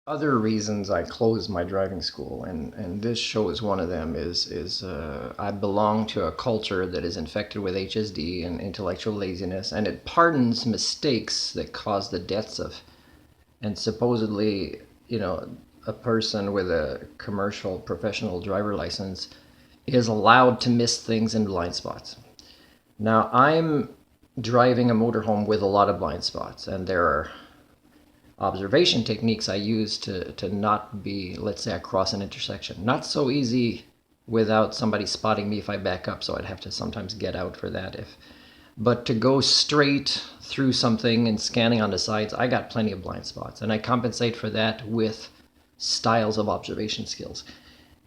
Other reasons I closed my driving school, and this show is one of them, is I belong to a culture that is infected with HSD and intellectual laziness, and it pardons mistakes that cause the deaths of, and supposedly, you know, a person with a commercial professional driver license is allowed to miss things in blind spots. Now, I'm driving a motorhome with a lot of blind spots, and there are observation techniques I use to not be, let's say I cross an intersection. Not so easy without somebody spotting me if I back up, so I'd have to sometimes get out for that. But to go straight through something and scanning on the sides, I got plenty of blind spots, and I compensate for that with styles of observation skills.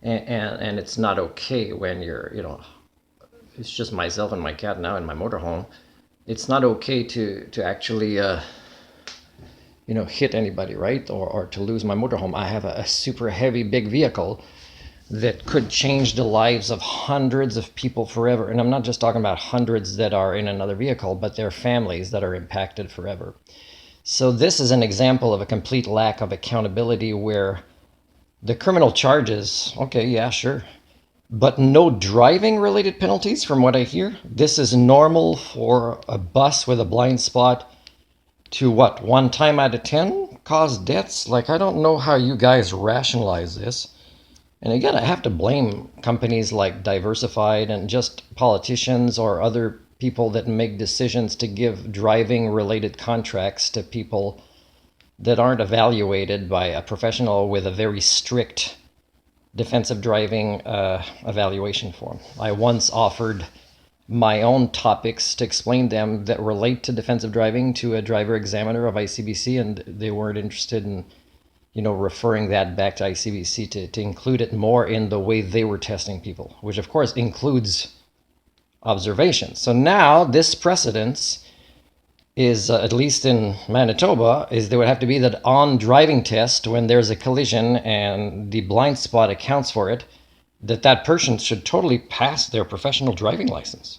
And it's not okay when it's just myself and my cat now in my motorhome. It's not okay to actually hit anybody, right? Or to lose my motorhome. I have a super heavy, big vehicle that could change the lives of hundreds of people forever. And I'm not just talking about hundreds that are in another vehicle, but their families that are impacted forever. So this is an example of a complete lack of accountability where the criminal charges, okay, yeah, sure, but no driving related penalties from what I hear. This is normal for a bus with a blind spot to what, one time out of 10 cause deaths? Like, I don't know how you guys rationalize this. And again, I have to blame companies like Diversified and just politicians or other people that make decisions to give driving related contracts to people that aren't evaluated by a professional with a very strict defensive driving evaluation form. I once offered my own topics to explain them that relate to defensive driving to a driver examiner of ICBC, and they weren't interested in referring that back to ICBC to include it more in the way they were testing people, which of course includes observations. So now this precedence is, at least in Manitoba, is there would have to be that on driving test when there's a collision and the blind spot accounts for it, that person should totally pass their professional driving license.